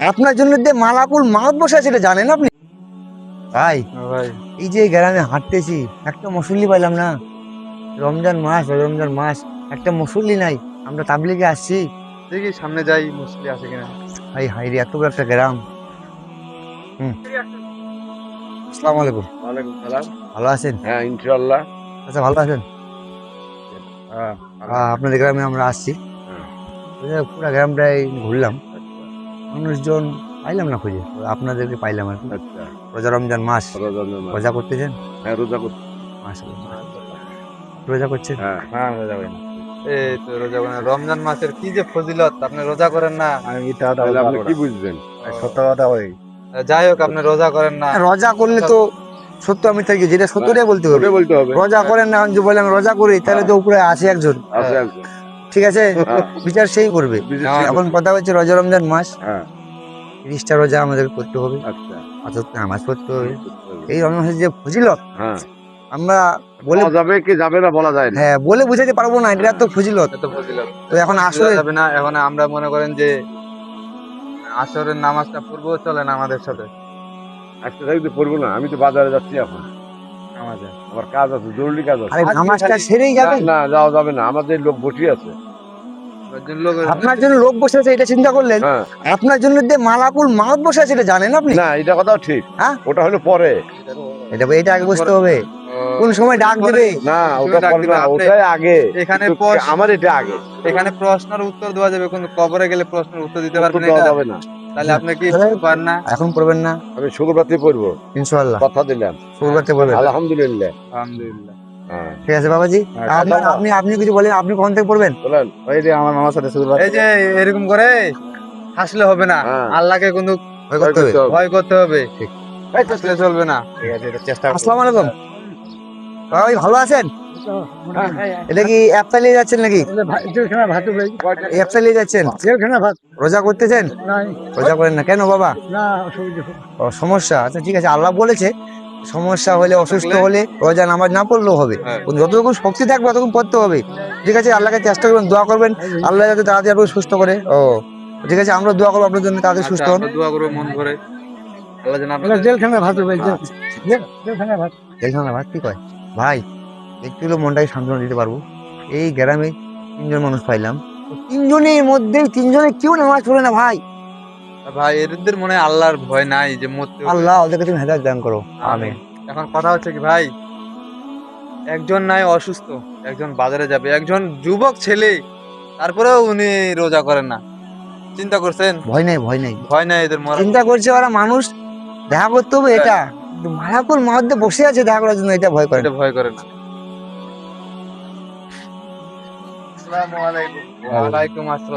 আপনার জন্য যে মালাকুল মাউত বসে আছে এটা জানেন আপনি? ভাই ভাই এই যে গ্রামে হাঁটতেছি একটা মুসল্লি পাইলাম না। রমজান মাস একটা মুসল্লি নাই। আমরা তাবলিগে আসছি। দেখি সামনে যাই মুসলি আছে কিনা। ভাই হাই রে, এত বড় একটা গ্রাম। আসসালামু আলাইকুম। ওয়ালাইকুম সালাম। ভালো আছেন? হ্যাঁ ইনশাআল্লাহ। আচ্ছা, ভালো আছেন? হ্যাঁ আপনাদের গ্রামে আমরা আসছি। পুরো গ্রামটাই ঘুরলাম, মানুষজন পাইলাম না খুঁজে, তো আপনাদেরকে পাইলাম আর কি। আচ্ছা রোজা রমজান মাস রোজা করতেছেন? হ্যাঁ রোজা করছি। মাশাআল্লাহ, রোজা করছেন? হ্যাঁ হ্যাঁ রোজা করি। এই তো রোজা করেন, রমজান মাসের কি যে ফজিলত, আপনি রোজা করেন না? আমি মিথ্যা কথা বলতে আপনি পারবো কি না। বুঝবেন? আমি সত্য কথা বলি। যাই হোক, আপনি রোজা করেন না। রোজা করলে তো সত্য আমি থাকি, যেটা সত্যটাই বলতে হবে। ওটাই বলতে হবে। রোজা করেন না, যদি বলে আমি রোজা করি, তাহলে তো উপরে আছে একজন, আছে একজন। ঠিক আছে, বিচার সেই করবে। বিচার সেই এখন কথা হচ্ছে রোজা রমজান মাস, হ্যাঁ 30টা রোজা আমাদের করতে হবে, আচ্ছা 5 ওয়াক্ত নামাজ পড়তে হবে। এই রমজান মাসের যে ফজিলত হ্যাঁ আমরা বলে বলা যাবে কি যাবে না বলা যায় না। হ্যাঁ বলে বুঝাতে পারবো না, এটা তো ফজিলত। এত ফজিলত তো এখন আসলে যাবে না। এখন আমরা মনে করেন যে আসরের নামাজটা পড়বো, চলেন আমাদের সাথে। আজকে থাকতে পড়বো না, আমি তো বাজারে যাচ্ছি এখন, নামাজে আমার কাজ আছে, জরুরি কাজ আছে। আরে নামাজটা সেরেই যাবেন। না যাওয়া যাবে না, আমাদের লোক বসে আছে। কয়েকজন লোক আপনার জন্য লোক বসে আছে, এটা চিন্তা করলেন? হ্যাঁ আপনার জন্য যে মালাকুল মাউত বসে আছে এটা জানেন আপনি? না, এটা কথাও ঠিক। হ্যাঁ? ওটা হলো পরে। এটা আগে বুঝতে হবে কোন সময় ডাক দেবে। না তুমি ওটা ডাক পরে দিবে, না, আপনি- ওটাই আগে। এখানে কিন্তু প্রশ্ন- আমার এটা আগে। এখানে প্রশ্নের উত্তর দেওয়া যাবে, কোন কবরে গেলে প্রশ্নের উত্তর দিতে পারবেন উত্তর দেওয়া এটা? যাবে না। তাহলে আপনি কি পারেন না? এখন পড়বেন না? আমি শুক্রবারতে পড়বো, ইনশাআল্লাহ কথা দিলাম। শুরুতে পড়বেন। আলহামদুলিল্লাহ। আলহামদুলিল্লাহ। হ্যাঁ ঠিক আছে বাবাজি, হ্যাঁ, আপনি আপনি কিছু বলেন, আপনি কখন থেকে পড়বেন? বলেন। ওই যে আমার মামার সাথে শুক্রবার এই যে এরকম করে হাসলে হবে না, হ্যাঁ। আল্লাহকে কিন্তু ভয় করতে হবে। ভয় করতে হবে, ঠিক। হাসলে চলবে না। ঠিক আছে, এটা চেষ্টা করবো। আসসালামু আলাইকুম। ভাই ভালো আছেন? এটা কি অ্যাপ চালিয়ে যাচ্ছেন নাকি? অ্যাপ চালিয়ে যাচ্ছেন? রোজা করতেছেন? রোজা করেন না কেন বাবা? ও সমস্যা, আচ্ছা ঠিক আছে, আল্লাহ বলেছে সমস্যা হলে, অসুস্থ হলে রোজা নামাজ না পড়লেও হবে, হ্যাঁ। যতটুকু শক্তি থাকবে ততক্ষণ পড়তে হবে। ঠিক আছে, আল্লাহকে চেষ্টা করবেন, দোয়া করবেন আল্লাহ যাতে তাড়াতাড়ি আপনাকে সুস্থ করে। ও ঠিক আছে, আমরা দোয়া করবো আপনার জন্য, তাড়াতাড়ি সুস্থ আচ্ছা, হন। আমরা দোয়া করবো মন ভরে, আল্লাহ যেন আপনাদের জেলখানা ভাত কি কয় ভাই, একটু হলেও মনটাকে সান্ত্বনা দিতে পারবো। এই গ্রামে 3জন মানুষ পাইলাম, 3জনের মধ্যে 3জনে কেউ নামাজ পড়ে না ভাই। ভাই এদের মনে হয় আল্লাহর ভয় নাই যে মরতে হবে। আল্লাহ ওদেরকে তুমি হেদায়েত দান করো, আমিন। এখন কথা হচ্ছে কি ভাই, একজন নাই অসুস্থ, একজন বাজারে যাবে, একজন যুবক ছেলে, তারপরেও উনি রোজা করেন না। চিন্তা করছেন? ভয় নাই, ভয় নাই, ভয় নাই এদের মরা। চিন্তা করছে ওরা মানুষ দেখা করতে হবে, এটা মালাকুল মধ্যে বসে আছে দেখা করার জন্য, এটা ভয় করে না। এটা ভয় করে না। আসসালামু আলাইকুম। ওয়া আলাইকুম আসসালাম।